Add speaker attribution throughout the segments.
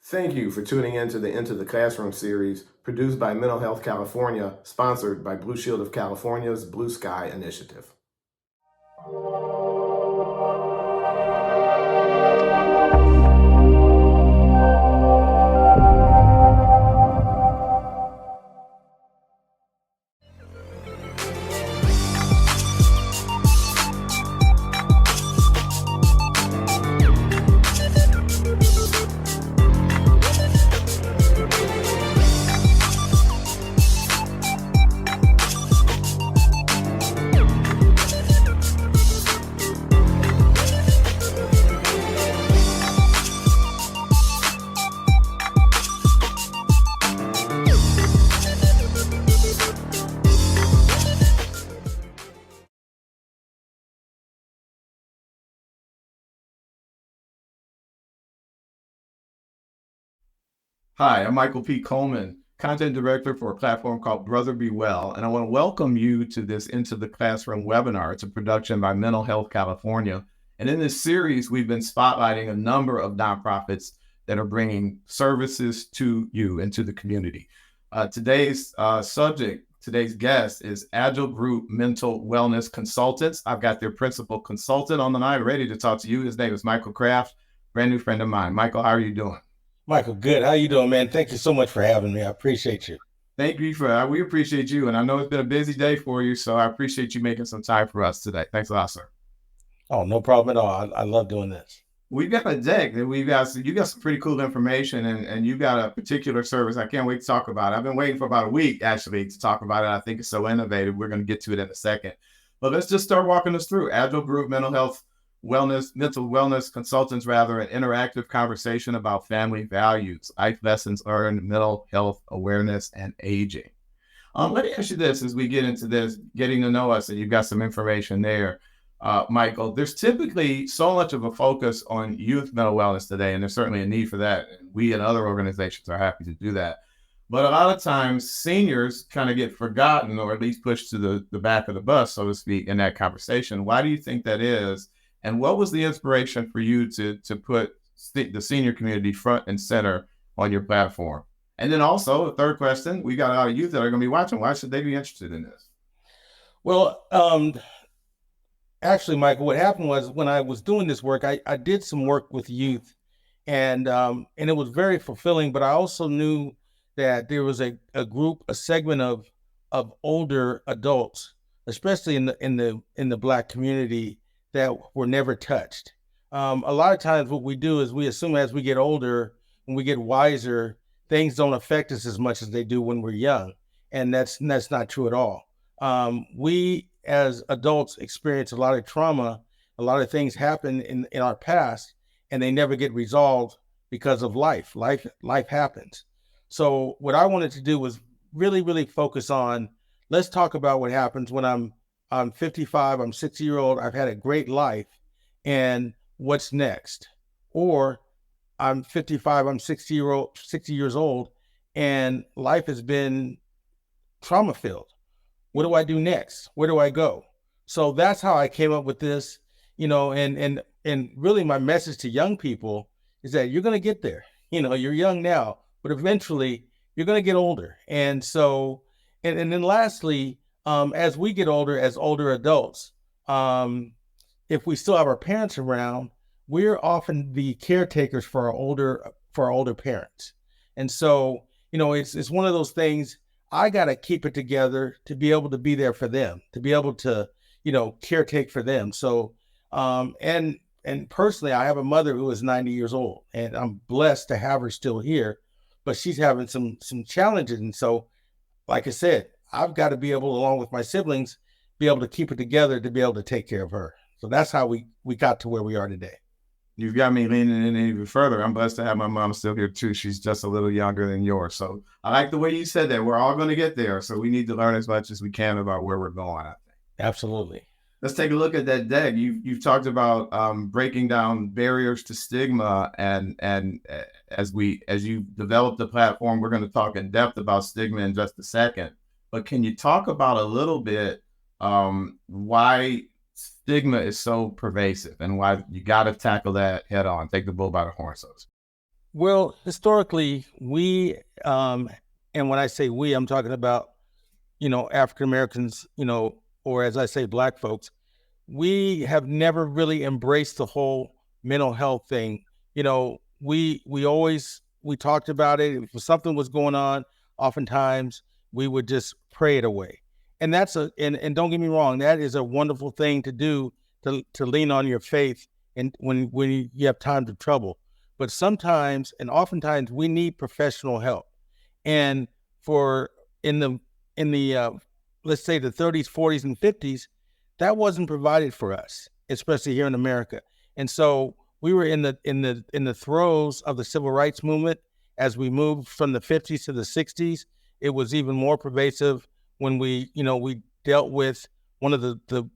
Speaker 1: Thank you for tuning in to the Into the Classroom series produced by Mental Health California, sponsored by Blue Shield of California's Blue Sky Initiative. Hi, I'm Michael P. Coleman, Content Director for a platform called Brother Be Well, and I want to welcome you to this Into the Classroom webinar. It's a production by Mental Health California. And in this series, we've been spotlighting a number of nonprofits that are bringing services to you and to the community. Today's guest is Agile Group Mental Wellness Consultants. I've got their principal consultant on the line ready to talk to you. His name is Michael Kraft, brand new friend of mine. Michael, how are you doing?
Speaker 2: Michael, good. How you doing, man? Thank you so much for having me. I appreciate you.
Speaker 1: Thank you we appreciate you. And I know it's been a busy day for you, so I appreciate you making some time for us today. Thanks a lot, sir.
Speaker 2: Oh, no problem at all. I love doing this.
Speaker 1: We've got a deck that you got some pretty cool information, and you got a particular service. I can't wait to talk about it. I've been waiting for about a week actually to talk about it. I think it's so innovative. We're going to get to it in a second. But let's just start walking us through Agile Group Mental Wellness Consultants, rather, an interactive conversation about family values, life lessons learned, mental health awareness, and aging. Let me ask you this as we get into this, getting to know us, and you've got some information there, Michael. There's typically so much of a focus on youth mental wellness today, and there's certainly a need for that. We and other organizations are happy to do that. But a lot of times seniors kind of get forgotten, or at least pushed to the back of the bus, so to speak, in that conversation. Why do you think that is? And what was the inspiration for you to put the senior community front and center on your platform? And then also, the third question, we got a lot of youth that are going to be watching. Why should they be interested in this?
Speaker 2: Well, actually, Michael, what happened was when I was doing this work, I did some work with youth, and it was very fulfilling. But I also knew that there was a segment of older adults, especially in the Black community, that were never touched. A lot of times what we do is we assume as we get older, when we get wiser, things don't affect us as much as they do when we're young. And that's not true at all. We as adults experience a lot of trauma. A lot of things happen in our past, and they never get resolved because of life. Life happens. So what I wanted to do was really, really focus on, let's talk about what happens when I'm 55, I'm 60-year-old, I've had a great life, and what's next? Or I'm 55, I'm 60 years old, and life has been trauma filled. What do I do next? Where do I go? So that's how I came up with this, and really my message to young people is that you're going to get there. You're young now, but eventually you're going to get older. And so, and then lastly, as we get older, as older adults, if we still have our parents around, we're often the caretakers for our older parents. And so, it's one of those things. I got to keep it together to be able to be there for them, to be able to, caretake for them. So, and personally, I have a mother who is 90 years old, and I'm blessed to have her still here, but she's having some challenges. And so, like I said, I've got to be able, along with my siblings, be able to keep it together to be able to take care of her. So that's how we got to where we are today.
Speaker 1: You've got me leaning in even further. I'm blessed to have my mom still here too. She's just a little younger than yours. So I like the way you said that. We're all going to get there. So we need to learn as much as we can about where we're going, I think.
Speaker 2: Absolutely.
Speaker 1: Let's take a look at that deck. You've talked about breaking down barriers to stigma, and as you develop the platform, we're going to talk in depth about stigma in just a second. But can you talk about a little bit why stigma is so pervasive and why you got to tackle that head on, take the bull by the horns?
Speaker 2: Well, historically, and when I say we, I'm talking about, African Americans, or as I say, Black folks, we have never really embraced the whole mental health thing. We always we talked about it. If something was going on, oftentimes we would just pray it away. And and don't get me wrong, that is a wonderful thing to do, to lean on your faith and when you have times of trouble. But sometimes and oftentimes we need professional help. And for in the let's say the 30s, 40s, and 50s, that wasn't provided for us, especially here in America. And so we were in the throes of the civil rights movement. As we moved from the 50s to the 60s, it was even more pervasive when we dealt with one of the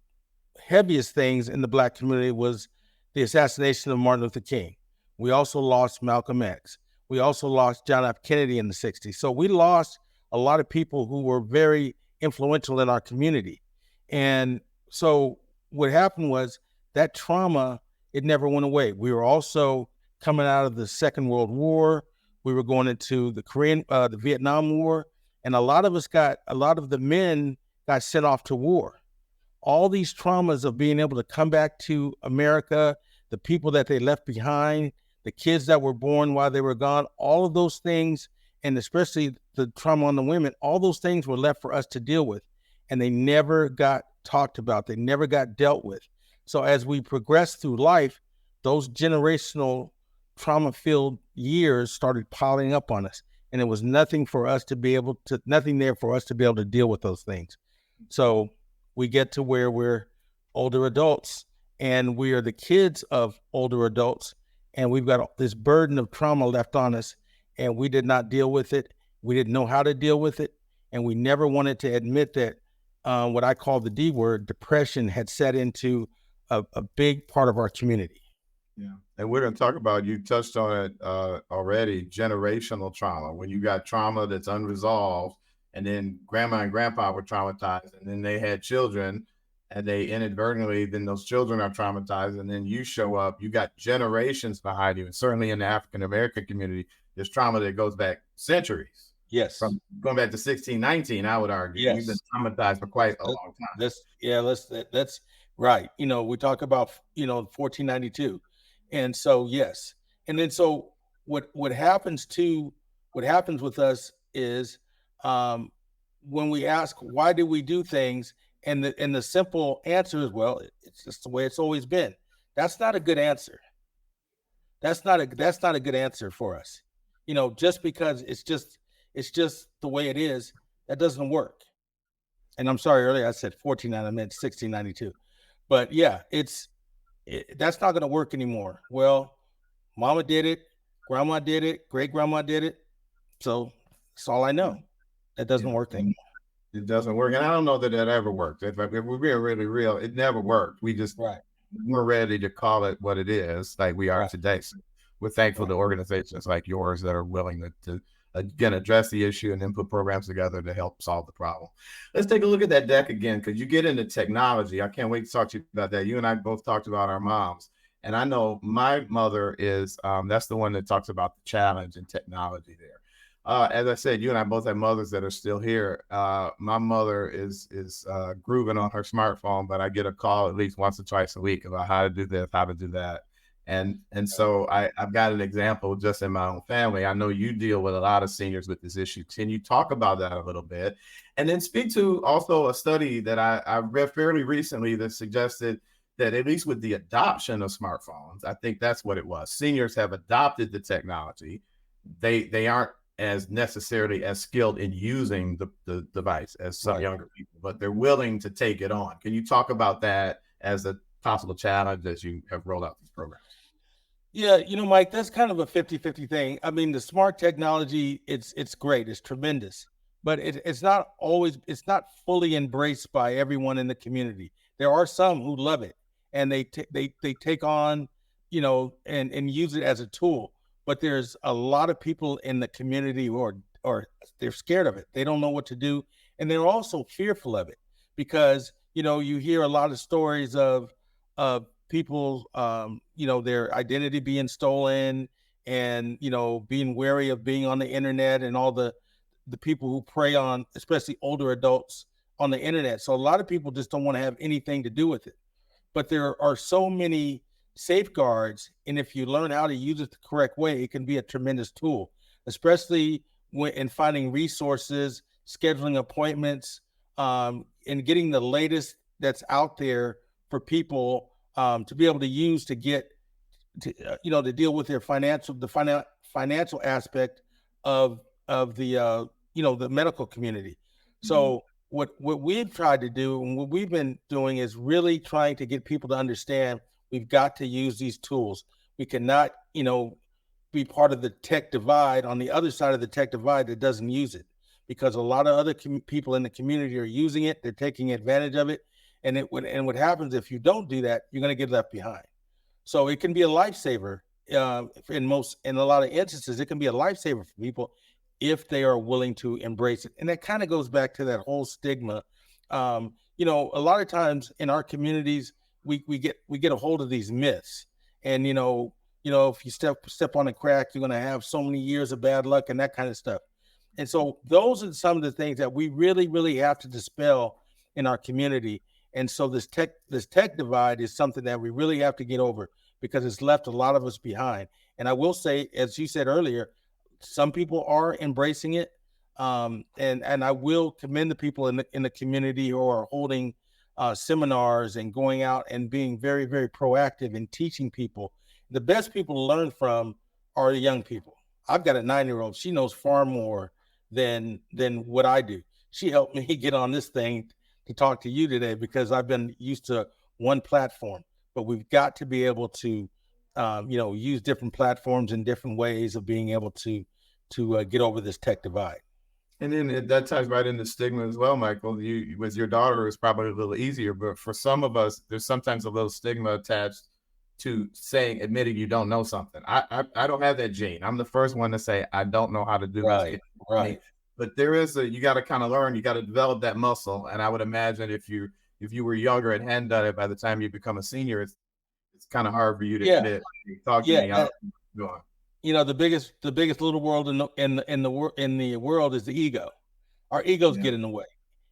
Speaker 2: heaviest things in the Black community was the assassination of Martin Luther King. We also lost Malcolm X. We also lost John F. Kennedy in the 60s. So we lost a lot of people who were very influential in our community. And so what happened was that trauma, it never went away. We were also coming out of the Second World War. We were going into the Vietnam War, and a lot of the men got sent off to war. All these traumas of being able to come back to America, the people that they left behind, the kids that were born while they were gone, all of those things, and especially the trauma on the women, all those things were left for us to deal with. And they never got talked about, they never got dealt with. So as we progressed through life, those generational trauma filled years started piling up on us. And there was nothing there for us to be able to deal with those things. So we get to where we're older adults and we are the kids of older adults, and we've got this burden of trauma left on us, and we did not deal with it. We didn't know how to deal with it, and we never wanted to admit that what I call the D word, depression, had set into a big part of our community.
Speaker 1: Yeah. And we're going to talk about, you touched on it already, generational trauma. When you got trauma that's unresolved, and then grandma and grandpa were traumatized, and then they had children, and they inadvertently, then those children are traumatized, and then you show up, you got generations behind you. And certainly in the African American community, there's trauma that goes back centuries.
Speaker 2: Yes.
Speaker 1: From going back to 1619, I would argue.
Speaker 2: Yes.
Speaker 1: We've been traumatized for quite a long time.
Speaker 2: That's right. We talk about 1492, and so yes, and then so what happens with us is, when we ask why do we do things, and the simple answer is, well, it's just the way it's always been. That's not a good answer. That's not a good answer for us. Just because it's just the way it is, that doesn't work. And I'm sorry, earlier I said 1490, I meant 1692. But yeah, that's not going to work anymore. Well, mama did it, grandma did it, great grandma did it. So that's all I know. That doesn't
Speaker 1: Yeah.
Speaker 2: work anymore.
Speaker 1: It doesn't work. And I don't know that that ever worked. If we're being really real, it never worked. We just
Speaker 2: Right.
Speaker 1: we're ready to call it what it is, like we are
Speaker 2: Right.
Speaker 1: today. So we're thankful
Speaker 2: Right.
Speaker 1: to organizations like yours that are willing to again address the issue and then put programs together to help solve the problem. Let's take a look at that deck again, because you get into technology. I can't wait to talk to you about that. You and I both talked about our moms. And I know my mother is that's the one that talks about the challenge in technology there. As I said, you and I both have mothers that are still here. My mother is grooving on her smartphone, but I get a call at least once or twice a week about how to do this, how to do that. And so I've got an example just in my own family. I know you deal with a lot of seniors with this issue. Can you talk about that a little bit? And then speak to also a study that I read fairly recently that suggested that at least with the adoption of smartphones, I think that's what it was. Seniors have adopted the technology. They aren't as necessarily as skilled in using the device as some
Speaker 2: Right.
Speaker 1: younger people, but they're willing to take it on. Can you talk about that as a possible challenge as you have rolled out these programs?
Speaker 2: Yeah, Mike, that's kind of a 50-50 thing. I mean, the smart technology, it's great, it's tremendous, but it's not fully embraced by everyone in the community. There are some who love it, and they take on, and use it as a tool. But there's a lot of people in the community who or they're scared of it. They don't know what to do, and they're also fearful of it because you hear a lot of stories of people, their identity being stolen, and being wary of being on the internet and all the people who prey on, especially older adults, on the internet. So a lot of people just don't want to have anything to do with it. But there are so many safeguards, and if you learn how to use it the correct way, it can be a tremendous tool, especially when in finding resources, scheduling appointments, and getting the latest that's out there for people to be able to use to get to deal with their financial aspect of the medical community.
Speaker 1: Mhm.
Speaker 2: So what we've tried to do and what we've been doing is really trying to get people to understand we've got to use these tools. We cannot, be part of the tech divide on the other side of the tech divide that doesn't use it, because a lot of other people in the community are using it. They're taking advantage of it, and what happens if you don't do that, you're going to get left behind. So it can be a lifesaver. In a lot of instances, it can be a lifesaver for people if they are willing to embrace it. And that kind of goes back to that whole stigma. A lot of times in our communities, we get a hold of these myths, and if you step on a crack, you're going to have so many years of bad luck and that kind of stuff. And so those are some of the things that we really, really have to dispel in our community. And so this tech divide is something that we really have to get over, because it's left a lot of us behind. And I will say, as you said earlier, some people are embracing it. And I will commend the people in the community who are holding seminars and going out and being very, very proactive in teaching people. The best people to learn from are the young people. I've got a 9-year-old. She knows far more than what I do. She helped me get on this thing to talk to you today, because I've been used to one platform. But we've got to be able to, use different platforms and different ways of being able to get over this tech divide.
Speaker 1: And then that ties right into stigma as well, Michael. You with your daughter is probably a little easier, but for some of us, there's sometimes a little stigma attached to saying, admitting you don't know something. I don't have that gene. I'm the first one to say I don't know how to do this.
Speaker 2: Right, right.
Speaker 1: But there is you got to kind of learn. You got to develop that muscle. And I would imagine if you were younger and hadn't done it, by the time you become a senior, it's kind of hard for you to
Speaker 2: Yeah,
Speaker 1: admit. Talk to
Speaker 2: yeah.
Speaker 1: me. I don't know. Go on.
Speaker 2: The biggest little world in the world is the ego. Our egos
Speaker 1: Yeah.
Speaker 2: get in the way,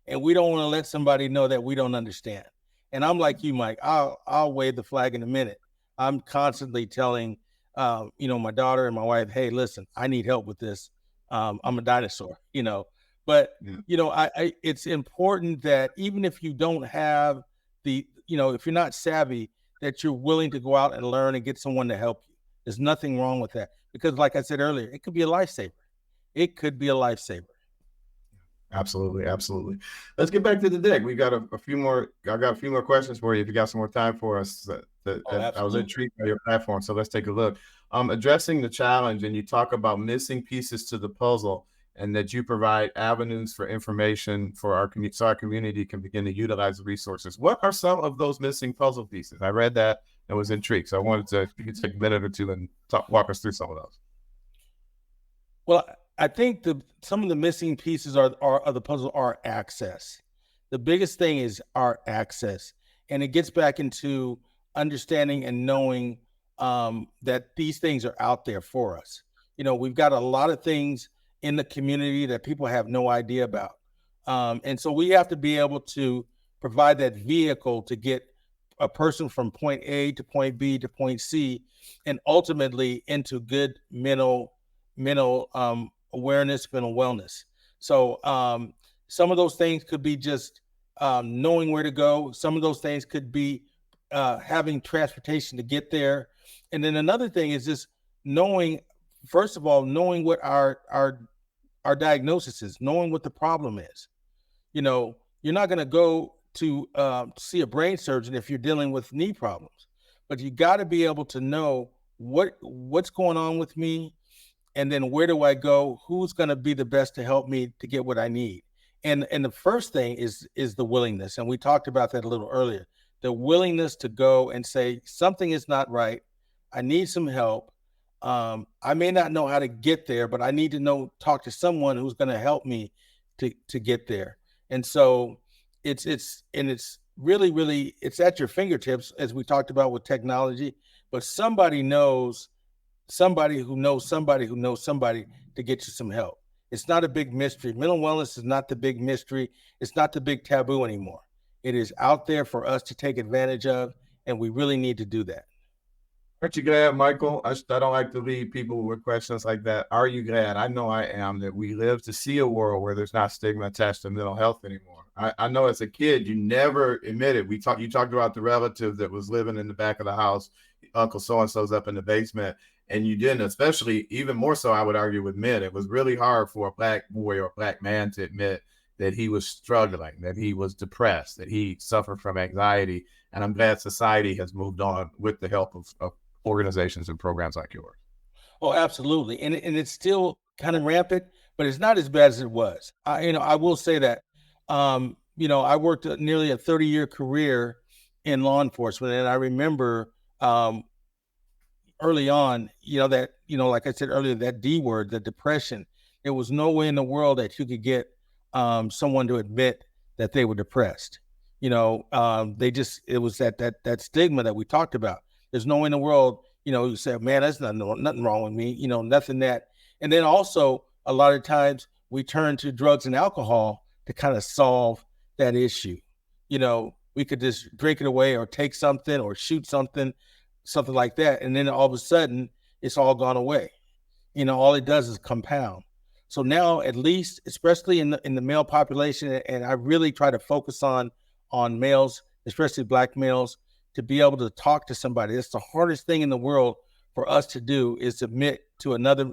Speaker 2: and we don't want to let somebody know that we don't understand. And I'm like you, Mike. I'll wave the flag in a minute. I'm constantly telling, my daughter and my wife, "Hey, listen, I need help with this. I'm a dinosaur." But
Speaker 1: Yeah.
Speaker 2: it's important that even if you don't have if you're not savvy, that you're willing to go out and learn and get someone to help you. There's nothing wrong with that, because, like I said earlier, it could be a lifesaver. It could be a lifesaver.
Speaker 1: Absolutely, absolutely. Let's get back to the deck. We got a few more. I got a few more questions for you. If you got some more time for us,
Speaker 2: Oh,
Speaker 1: I was
Speaker 2: absolutely.
Speaker 1: intrigued by your platform. So let's take a look. Addressing the challenge, and you talk about missing pieces to the puzzle, and that you provide avenues for information for our community, so our community can begin to utilize the resources. What are some of those missing puzzle pieces? I read that and was intrigued. So I wanted to, if you could take a minute or two and walk us through some of those.
Speaker 2: Well, I think some of the missing pieces are of the puzzle are access. The biggest thing is our access, and it gets back into understanding and knowing that these things are out there for us. We've got a lot of things in the community that people have no idea about, and so we have to be able to provide that vehicle to get a person from point A to point B to point C, and ultimately into good mental awareness, mental wellness. So some of those things could be just knowing where to go. Some of those things could be having transportation to get there. And then another thing is just knowing, first of all, knowing what our diagnosis is, knowing what the problem is. You're not going to go to see a brain surgeon if you're dealing with knee problems, but you got to be able to know what's going on with me, and then where do I go? Who's going to be the best to help me to get what I need? And the first thing is the willingness, and we talked about that a little earlier. The willingness to go and say something is not right. I need some help. I may not know how to get there, but I need to talk to someone who's going to help me to get there. And so it's really, really, it's at your fingertips, as we talked about with technology. But somebody knows somebody who knows somebody who knows somebody to get you some help. It's not a big mystery. Mental wellness is not the big mystery. It's not the big taboo anymore. It is out there for us to take advantage of, and we really need to do that.
Speaker 1: Aren't you glad, Michael? I don't like to leave people with questions like that. Are you glad? I know I am that we live to see a world where there's not stigma attached to mental health anymore. I know as a kid, you never admitted. You talked about the relative that was living in the back of the house, Uncle so and so's up in the basement, and you didn't. Especially, even more so, I would argue with men. It was really hard for a black boy or a black man to admit that he was struggling, that he was depressed, that he suffered from anxiety. And I'm glad society has moved on with the help of organizations and programs like yours.
Speaker 2: Oh, absolutely, and it's still kind of rampant, but it's not as bad as it was. I will say that. I worked nearly a 30-year career in law enforcement, and I remember early on, like I said earlier, that D word, the depression. There was no way in the world that you could get someone to admit that they were depressed. It was that stigma that we talked about. There's no way in the world, you say, man, that's nothing wrong with me, nothing that. And then also, a lot of times we turn to drugs and alcohol to kind of solve that issue. We could just drink it away or take something or shoot something like that. And then all of a sudden, it's all gone away. All it does is compound. So now, at least, especially in the male population, and I really try to focus on males, especially black males, to be able to talk to somebody. It's the hardest thing in the world for us to do, is admit to another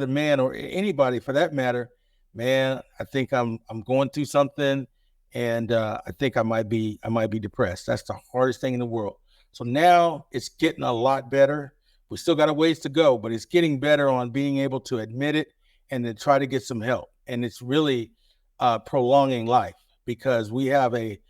Speaker 2: man, or anybody for that matter, man, I think I'm going through something, and I think I might be depressed. That's the hardest thing in the world. So now it's getting a lot better. We still got a ways to go, but it's getting better on being able to admit it and then try to get some help. And it's really prolonging life, because we have a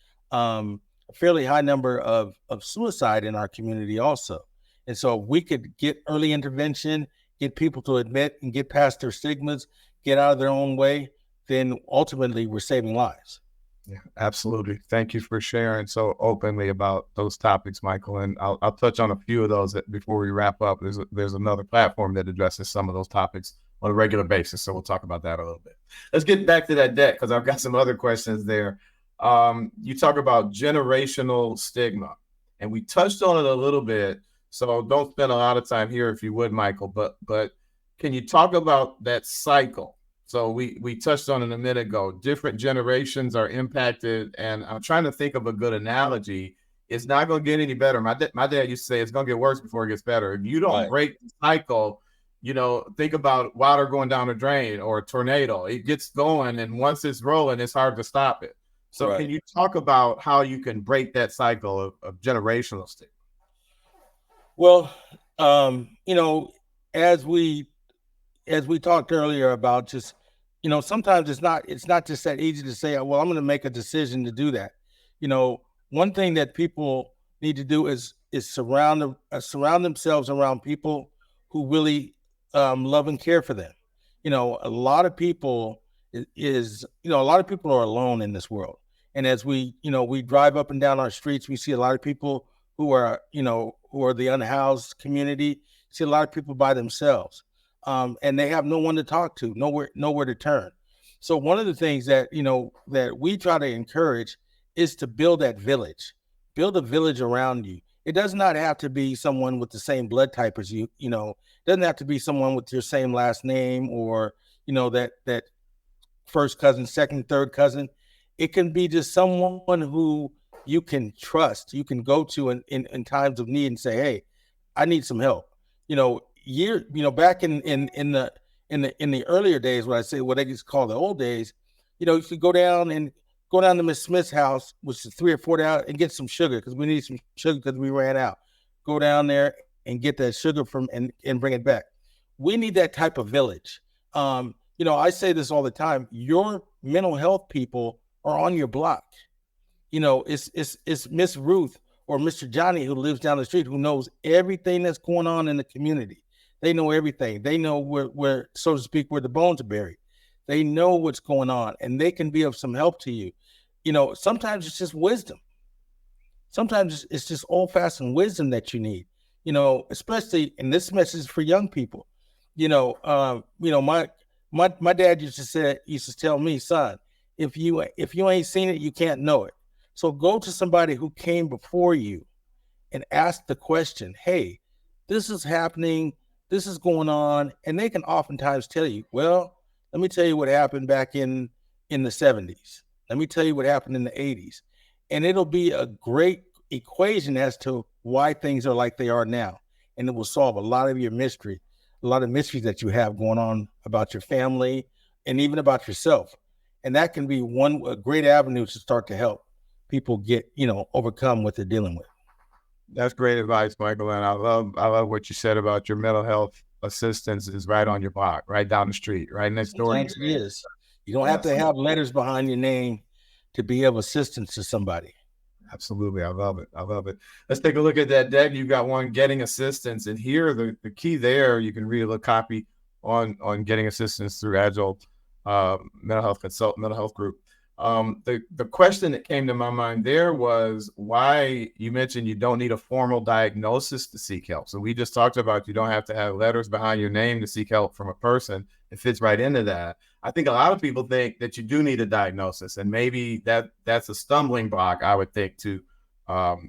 Speaker 2: fairly high number of suicide in our community also. And so if we could get early intervention, get people to admit and get past their stigmas, get out of their own way, then ultimately we're saving lives.
Speaker 1: Yeah, absolutely. Thank you for sharing so openly about those topics, Michael. And I'll touch on a few of those before we wrap up. There's another platform that addresses some of those topics on a regular basis, so we'll talk about that a little bit. Let's get back to that debt, because I've got some other questions there. You talk about generational stigma, and we touched on it a little bit. So don't spend a lot of time here, if you would, Michael. But can you talk about that cycle? So we touched on it a minute ago. Different generations are impacted, and I'm trying to think of a good analogy. It's not going to get any better. My dad used to say it's going to get worse before it gets better. If you don't break the cycle, think about water going down a drain or a tornado. It gets going, and once it's rolling, it's hard to stop it. So can you talk about how you can break that cycle of generational stigma?
Speaker 2: Well, as we talked earlier about, just sometimes it's not just that easy to say, well, I'm going to make a decision to do that. One thing that people need to do is surround themselves around people who really love and care for them. A lot of people are alone in this world. And as we drive up and down our streets, we see a lot of people who are the unhoused community. See a lot of people by themselves. And they have no one to talk to, nowhere to turn. So one of the things that we try to encourage is to build that village, build a village around you. It does not have to be someone with the same blood type as you. It doesn't have to be someone with your same last name, or that first cousin, second, third cousin. It can be just someone who you can trust, you can go to in times of need and say, hey, I need some help. Back in the earlier days, what they used to call the old days, you could go down to Miss Smith's house, which is 3 or 4 down, and get some sugar, because we need some sugar because we ran out. Go down there and get that sugar and bring it back. We need that type of village. I say this all the time. Your mental health people are on your block. It's Miss Ruth or Mr. Johnny who lives down the street, who knows everything that's going on in the community. They know everything. They know where, so to speak, where the bones are buried. They know what's going on, and they can be of some help to you. Sometimes it's just wisdom. Sometimes it's just old-fashioned wisdom that you need. especially, and this message is for young people. My dad used to tell me, son, if you ain't seen it, you can't know it. So go to somebody who came before you and ask the question, hey, this is happening, this is going on, and they can oftentimes tell you, well, let me tell you what happened back in the 70s. Let me tell you what happened in the 80s. And it'll be a great equation as to why things are like they are now. And it will solve a lot of mysteries that you have going on about your family and even about yourself. And that can be a great avenue to start to help people get, overcome what they're dealing with.
Speaker 1: That's great advice, Michael. And I love what you said about your mental health assistance is right on your block, right down the street, right next door to you.
Speaker 2: Sometimes it is. You don't have to
Speaker 1: Absolutely.
Speaker 2: have letters behind your name to be of assistance to somebody.
Speaker 1: Absolutely. I love it. I love it. Let's take a look at that deck. You got one, getting assistance. And here, the key there, you can read a little copy on getting assistance through Agile mental health group. The question that came to my mind there was why you mentioned you don't need a formal diagnosis to seek help. So we just talked about you don't have to have letters behind your name to seek help from a person. It fits right into that. I think a lot of people think that you do need a diagnosis, and maybe that's a stumbling block, I would think, to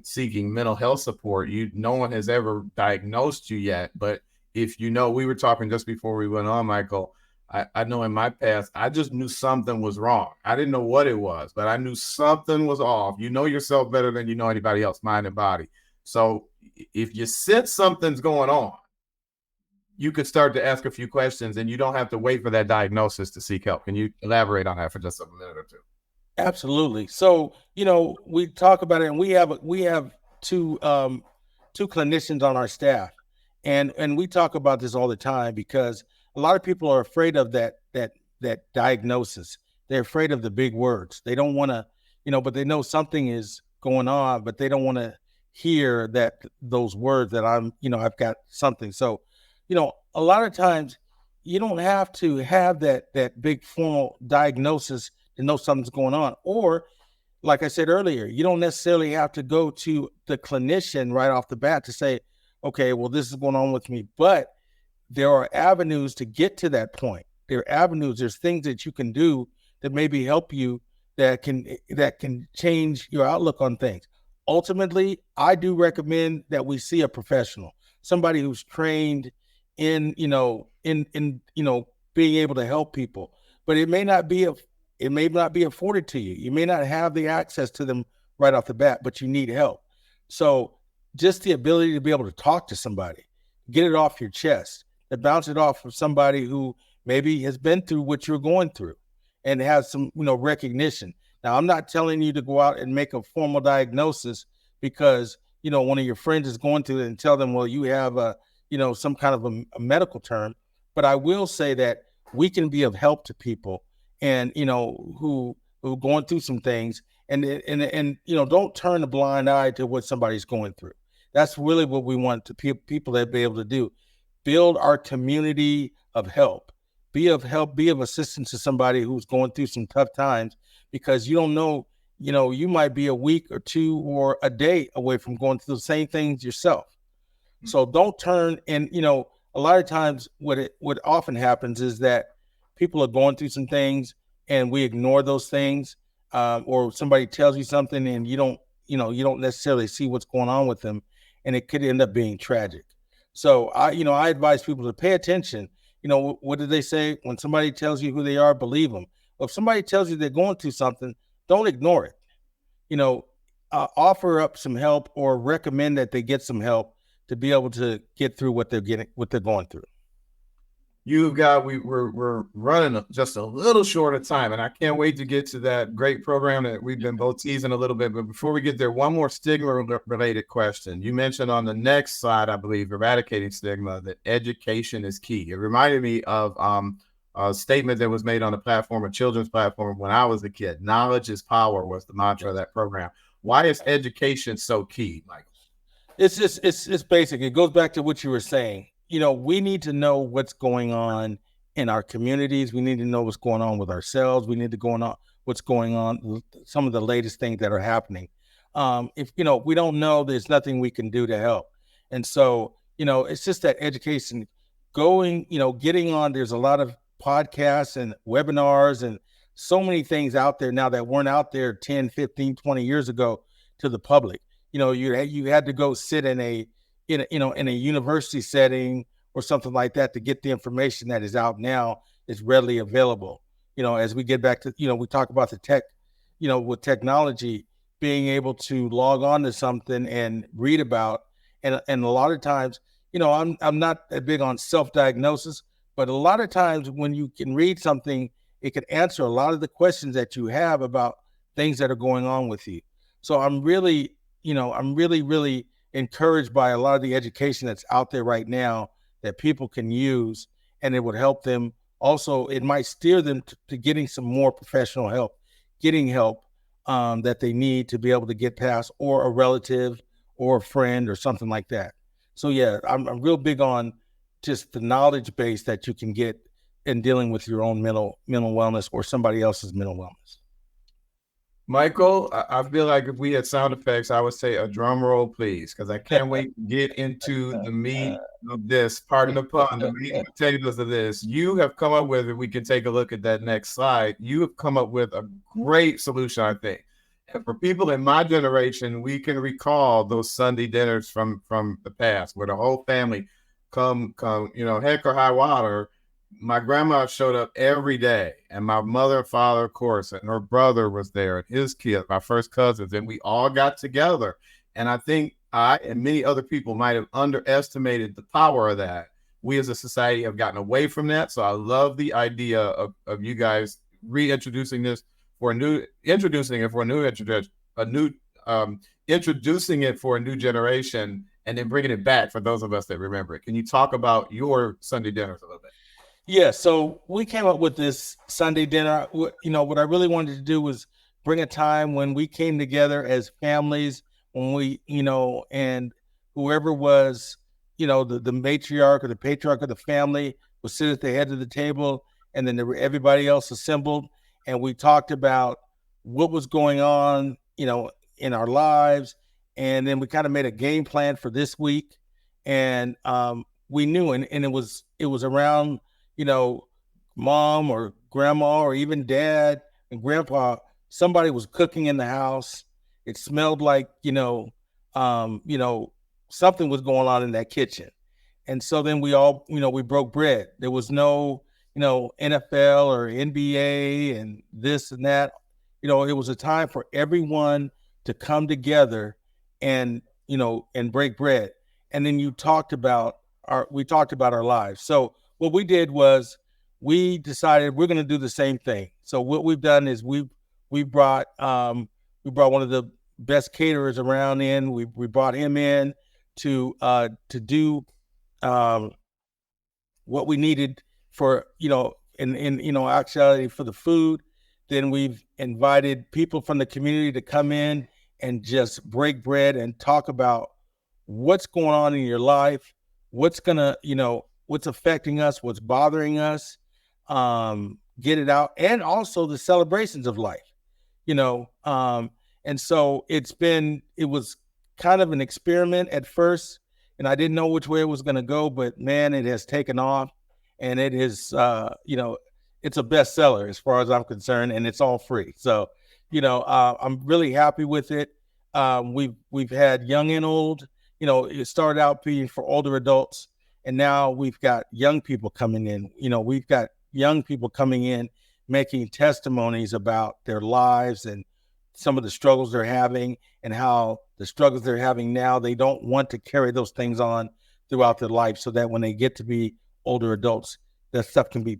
Speaker 1: seeking mental health support. No one has ever diagnosed you yet, but if we were talking just before we went on, Michael. I know in my past, I just knew something was wrong. I didn't know what it was, but I knew something was off. You know yourself better than you know anybody else, mind and body. So if you sense something's going on, you could start to ask a few questions, and you don't have to wait for that diagnosis to seek help. Can you elaborate on that for just a minute or two?
Speaker 2: Absolutely. So, we talk about it, and we have two clinicians on our staff, and we talk about this all the time because a lot of people are afraid of that diagnosis. They're afraid of the big words. They don't want to, but they know something is going on, but they don't want to hear those words that I've got something. So, a lot of times you don't have to have that big formal diagnosis to know something's going on. Or, like I said earlier, you don't necessarily have to go to the clinician right off the bat to say, okay, well, this is going on with me. But there are avenues to get to that point. There's things that you can do that maybe help you that can change your outlook on things. Ultimately, I do recommend that we see a professional, somebody who's trained in being able to help people. But it may not be afforded to you. You may not have the access to them right off the bat, but you need help. So just the ability to be able to talk to somebody, get it off your chest, to bounce it off of somebody who maybe has been through what you're going through and has some, recognition. Now, I'm not telling you to go out and make a formal diagnosis because, one of your friends is going through it and tell them, well, you have some kind of a medical term. But I will say that we can be of help to people and, who are going through some things and don't turn a blind eye to what somebody's going through. That's really what we want to people to be able to do. Build our community of help. Be of help, be of assistance to somebody who's going through some tough times because you don't know, you might be a week or two or a day away from going through the same things yourself. So don't turn and a lot of times what often happens is that people are going through some things and we ignore those things, or somebody tells you something and you don't necessarily see what's going on with them, and it could end up being tragic. So I advise people to pay attention. What do they say? When somebody tells you who they are, believe them. Well, if somebody tells you they're going through something, don't ignore it. You know, offer up some help or recommend that they get some help to be able to get through what they're going through.
Speaker 1: We're running just a little short of time, and I can't wait to get to that great program that we've been both teasing a little bit. But before we get there, one more stigma related question. You mentioned on the next slide, I believe, eradicating stigma, that education is key. It reminded me of a statement that was made on a children's platform when I was a kid. Knowledge is power was the mantra of that program. Why is education so key, Michael?
Speaker 2: It's basic. It goes back to what you were saying. We need to know what's going on in our communities. We need to know what's going on with ourselves. We need to go on what's going on, some of the latest things that are happening. If we don't know, there's nothing we can do to help. And so, it's just that education going, getting on. There's a lot of podcasts and webinars and so many things out there now that weren't out there 10, 15, 20 years ago to the public. You had to go sit in a university setting or something like that to get the information that is out now is readily available. As we get back to, we talk about the tech, with technology, being able to log on to something and read about. And a lot of times, I'm not that big on self-diagnosis, but a lot of times when you can read something, it can answer a lot of the questions that you have about things that are going on with you. So I'm really, really encouraged by a lot of the education that's out there right now that people can use, and it would help them. Also, it might steer them to getting some more professional help, getting help that they need to be able to get past, or a relative or a friend or something like that. So yeah, I'm real big on just the knowledge base that you can get in dealing with your own mental wellness or somebody else's mental wellness.
Speaker 1: Michael, I feel like if we had sound effects, I would say a drum roll, please, because I can't wait to get into the meat of this. Pardon the pun, the meat and potatoes of this. You have come up with, if we can take a look at that next slide, you have come up with a great solution, I think. And for people in my generation, we can recall those Sunday dinners from the past, where the whole family come, heck or high water. My grandma showed up every day, and my mother and father, of course, and her brother was there, and his kids, my first cousins, and we all got together. And I think I and many other people might have underestimated the power of that. We as a society have gotten away from that. So I love the idea of you guys reintroducing this for a new, introducing it for a new introducing it for a new generation, and then bringing it back for those of us that remember it. Can you talk about your Sunday dinners a little bit?
Speaker 2: Yeah, so we came up with this Sunday dinner. What I really wanted to do was bring a time when we came together as families, when and whoever was, the matriarch or the patriarch of the family would sit at the head of the table, and then everybody else assembled, and we talked about what was going on, in our lives, and then we kind of made a game plan for this week, and we knew, and it was around, you know, mom or grandma or even dad and grandpa, somebody was cooking in the house. It smelled like, something was going on in that kitchen. And so then we all, we broke bread. There was no, NFL or NBA and this and that. It was a time for everyone to come together and, and break bread. And then we talked about our lives. So what we did was we decided we're going to do the same thing. So what we've done is we brought one of the best caterers around in. We brought him in to do what we needed for, in actuality for the food. Then we've invited people from the community to come in and just break bread and talk about what's going on in your life, what's affecting us, what's bothering us, get it out, and also the celebrations of life, you know. And so it was kind of an experiment at first, and I didn't know which way it was going to go, but man, it has taken off, and it is, it's a bestseller as far as I'm concerned, and it's all free. So, I'm really happy with it. We've had young and old. It started out being for older adults, and now we've got young people coming in. We've got young people coming in making testimonies about their lives and some of the struggles they're having, and how the struggles they're having now, they don't want to carry those things on throughout their life, so that when they get to be older adults, that stuff can be,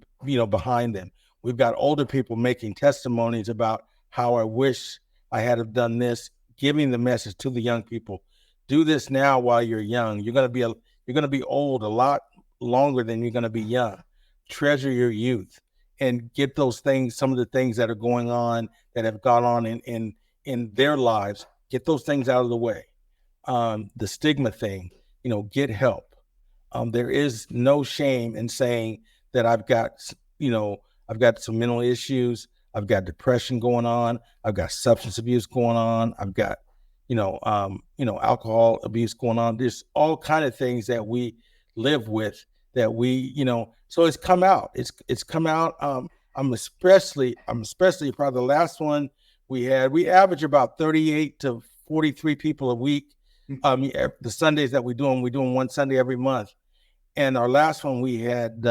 Speaker 2: behind them. We've got older people making testimonies about how I wish I had have done this, giving the message to the young people. Do this now while you're young. You're going to be old a lot longer than you're going to be young. Treasure your youth and get those things, some of the things that are going on, that have gone on in their lives, get those things out of the way. The stigma thing, get help. There is no shame in saying that I've got some mental issues. I've got depression going on. I've got substance abuse going on. I've got, alcohol abuse going on. There's all kind of things that we live with that so it's come out. It's come out. I'm especially proud of the last one we had. We average about 38 to 43 people a week. The Sundays that we're doing one Sunday every month. And our last one we had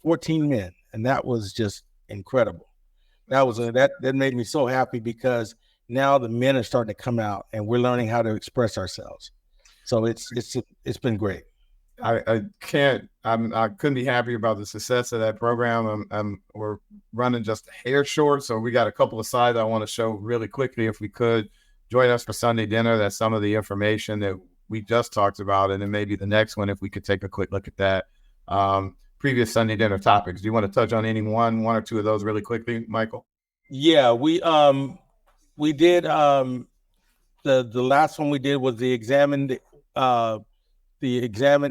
Speaker 2: 14 men, and that was just incredible. That made me so happy because now the men are starting to come out and we're learning how to express ourselves. So it's been great.
Speaker 1: I can't. I couldn't be happier about the success of that program. We're running just a hair short, so we got a couple of slides I want to show really quickly. If we could join us for Sunday dinner, that's some of the information that we just talked about, and then maybe the next one, if we could take a quick look at that. Previous Sunday dinner topics. Do you want to touch on any one or two of those really quickly, Michael?
Speaker 2: Yeah, we did the last one we did was the examine,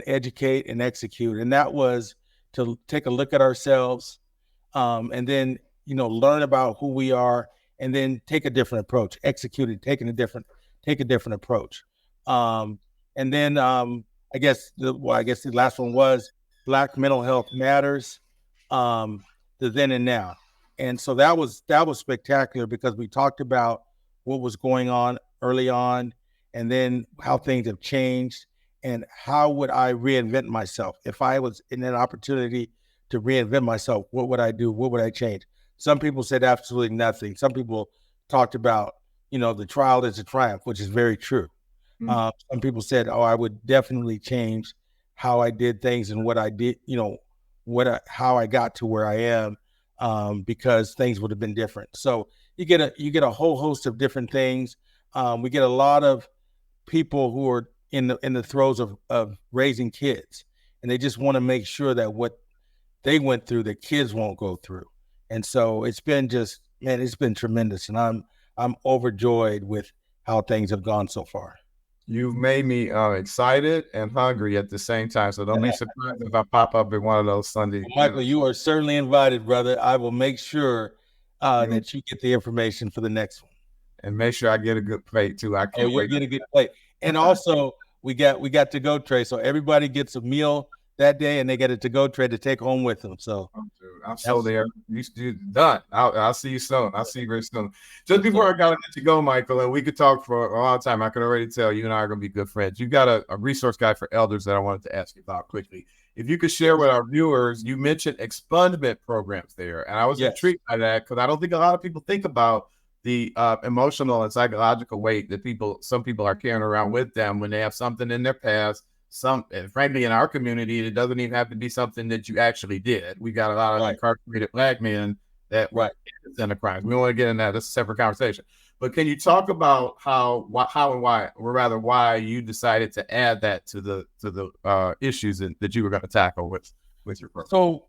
Speaker 2: educate, and execute. And that was to take a look at ourselves, and then, learn about who we are, and then take a different approach, execute it, take a different approach. And then I guess the last one was Black Mental Health Matters, the then and now. And so that was spectacular because we talked about what was going on early on, and then how things have changed, and how would I reinvent myself if I was in an opportunity to reinvent myself. What would I do? What would I change? Some people said absolutely nothing. Some people talked about the trial is a triumph, which is very true. Some people said, oh, I would definitely change how I did things and what I did, how I got to where I am, because things would have been different. So you get a whole host of different things. We get a lot of people who are in the throes of raising kids, and they just want to make sure that what they went through, the kids won't go through. And so it's been it's been tremendous, and I'm overjoyed with how things have gone so far.
Speaker 1: You've made me excited and hungry at the same time. So don't be surprised if I pop up in one of those Sunday.
Speaker 2: Well, Michael, you are certainly invited, brother. I will make sure that you get the information for the next one.
Speaker 1: And make sure I get a good plate too. I can't
Speaker 2: you'll
Speaker 1: wait.
Speaker 2: get a good plate. And also we got to go tray. So everybody gets a meal that day, and they get a to-go tray to take home with them. So
Speaker 1: I'm so there. You done. I'll see you soon. I'll see you very soon. Just before I got to let you go, Michael, and we could talk for a long time. I can already tell you and I are going to be good friends. You got a resource guide for elders that I wanted to ask you about quickly. If you could share with our viewers, you mentioned expungement programs there, and I was intrigued by that because I don't think a lot of people think about the emotional and psychological weight that some people are carrying around with them when they have something in their past. Frankly, in our community, it doesn't even have to be something that you actually did. We got a lot of incarcerated Black men that were in the crimes. We don't want to get in that. That's a separate conversation. But can you talk about how and why, or rather why you decided to add that to the issues that you were going to tackle with your program?
Speaker 2: So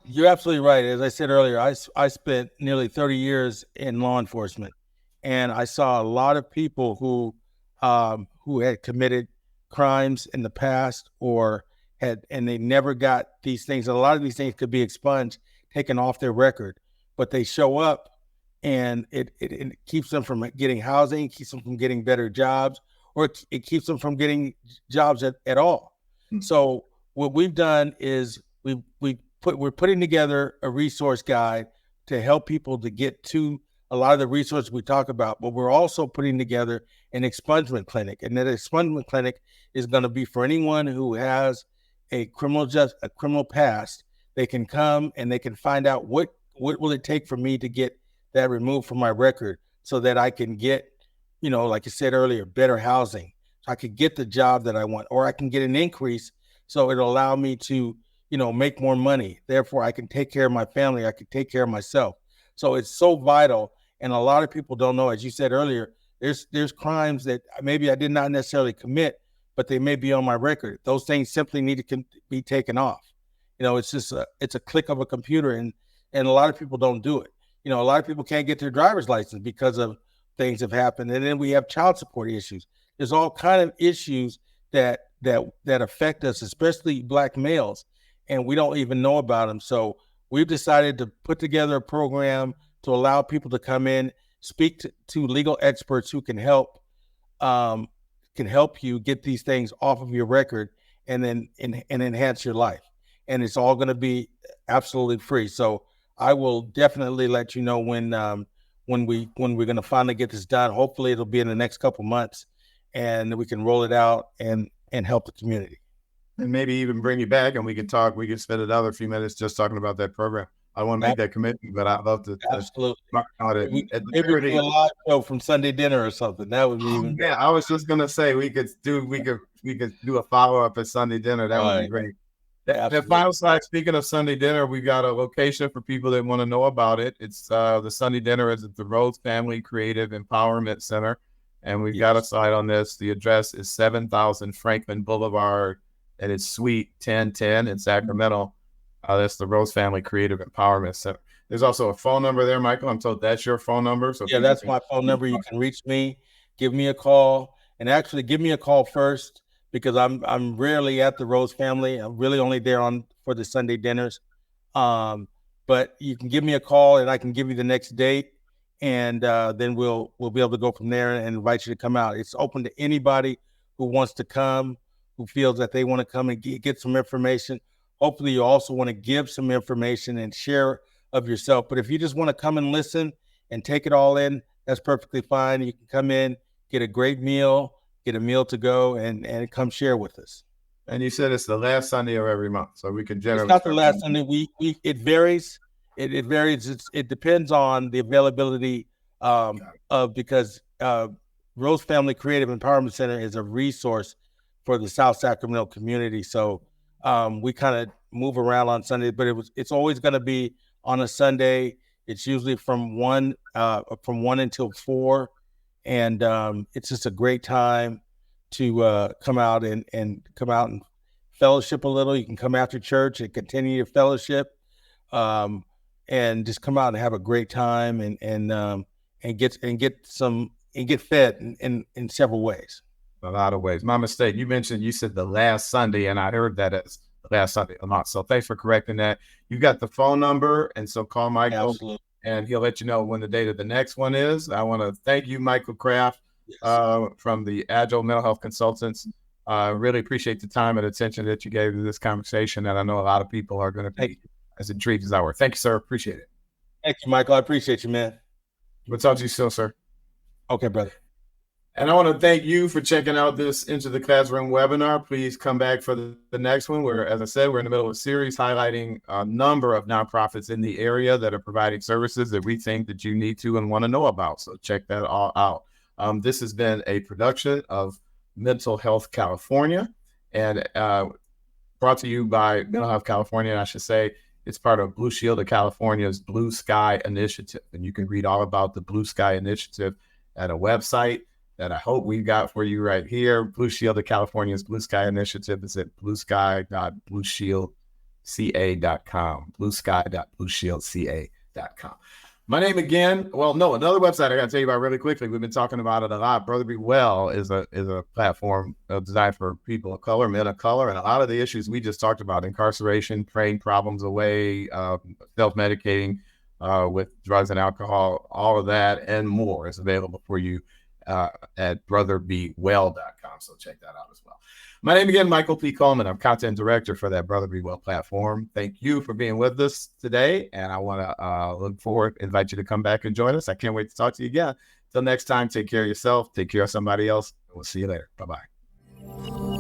Speaker 2: you're absolutely right. As I said earlier, I spent nearly 30 years in law enforcement, and I saw a lot of people who had committed crimes in the past and they never got these things. A lot of these things could be expunged, taken off their record, but they show up, and it keeps them from getting housing, keeps them from getting better jobs, or it keeps them from getting jobs at all. Mm-hmm. So what we've done is we're putting together a resource guide to help people to get to a lot of the resources we talk about, but we're also putting together an expungement clinic. And that expungement clinic is going to be for anyone who has a criminal past. They can come and they can find out what will it take for me to get that removed from my record, so that I can get, like I said earlier, better housing. So I could get the job that I want, or I can get an increase, so it'll allow me to, make more money. Therefore, I can take care of my family. I can take care of myself. So it's so vital. And a lot of people don't know, as you said earlier, there's crimes that maybe I did not necessarily commit, but they may be on my record. Those things simply need to be taken off. It's just it's a click of a computer, and a lot of people don't do it. A lot of people can't get their driver's license because of things have happened. And then we have child support issues. There's all kind of issues that affect us, especially Black males, and we don't even know about them. So we've decided to put together a program to allow people to come in, speak to legal experts who can help um, can help you get these things off of your record and then and enhance your life. And it's all going to be absolutely free. So I will definitely let you know when we're going to finally get this done. Hopefully, it'll be in the next couple months, and we can roll it out and help the community.
Speaker 1: And maybe even bring you back and we can talk. We can spend another few minutes just talking about that program. I want to make that commitment, but I'd love to
Speaker 2: Absolutely.
Speaker 1: talk about it.
Speaker 2: Maybe we do a live show from Sunday dinner or something. That would be even
Speaker 1: Yeah, I was just gonna say we could do a follow up at Sunday dinner. That would be
Speaker 2: right.
Speaker 1: great. The
Speaker 2: Absolutely.
Speaker 1: final slide. Speaking of Sunday dinner, we got a location for people that want to know about it. It's the Sunday dinner is at the Rhodes Family Creative Empowerment Center, and we've got a
Speaker 2: Yes.
Speaker 1: site on this. The address is 7000 Franklin Boulevard, and it's Suite 1010 in Sacramento. That's the Rhodes Family Creative Empowerment Center. There's also a phone number there, Michael. I'm told that's your phone number, so
Speaker 2: Yeah,
Speaker 1: people
Speaker 2: that's
Speaker 1: can.
Speaker 2: my phone number. You can reach me, give me a call, and actually give me a call first because I'm rarely at the Rose family. I'm really only there on for the Sunday dinners. But you can give me a call and I can give you the next date, and then we'll be able to go from there and invite you to come out. It's open to anybody who wants to come, who feels that they want to come and get some information. Hopefully, you also want to give some information and share of yourself. But if you just want to come and listen and take it all in, that's perfectly fine. You can come in, get a great meal, get a meal to go, and come share with us.
Speaker 1: And you said it's the last Sunday of every month, so we can
Speaker 2: It's
Speaker 1: generally
Speaker 2: not the
Speaker 1: start.
Speaker 2: last Sunday. We it varies. It varies. It depends on the availability of because Rose Family Creative Empowerment Center is a resource for the South Sacramento community. So we kind of move around on Sunday, but it's always going to be on a Sunday. It's usually from one until 4, and it's just a great time to come out and fellowship a little. You can come after church and continue your fellowship, um, and just come out and have a great time and get fed in several ways.
Speaker 1: A lot of ways. My mistake. You said the last Sunday, and I heard that as the last Sunday a month. So thanks for correcting that. You got the phone number, and so call Michael,
Speaker 2: Absolutely.
Speaker 1: and he'll let you know when the date of the next one is. I want to thank you, Michael Kraft,
Speaker 2: Yes.
Speaker 1: from the Agile Mental Health Consultants. Really appreciate the time and attention that you gave to this conversation, and I know a lot of people are going to be as intrigued as I were. Thank you, sir. Appreciate it.
Speaker 2: Thank you, Michael. I appreciate you, man.
Speaker 1: We'll talk to you soon, sir.
Speaker 2: Okay, brother.
Speaker 1: And I want to thank you for checking out this Into the Classroom webinar. Please come back for the next one. As I said, we're in the middle of a series highlighting a number of nonprofits in the area that are providing services that we think that you need to and want to know about. So check that all out. This has been a production of Mental Health California and brought to you by Mental Health California. And I should say it's part of Blue Shield of California's Blue Sky Initiative. And you can read all about the Blue Sky Initiative at a website that I hope we got for you right here. Blue Shield of California's Blue Sky Initiative is at bluesky.blueshieldca.com. bluesky.blueshieldca.com. My name again. Well, no, another website I got to tell you about really quickly. We've been talking about it a lot. Brother Be Well is a platform designed for people of color, men of color, and a lot of the issues we just talked about: incarceration, praying problems away, self-medicating with drugs and alcohol, all of that and more is available for you at brotherbewell.com. So check that out as well. My name again, Michael P. Coleman. I'm content director for that Brother Be Well platform. Thank you for being with us today. And I want to look forward, invite you to come back and join us. I can't wait to talk to you again. Till next time, take care of yourself, take care of somebody else. We'll see you later. Bye-bye.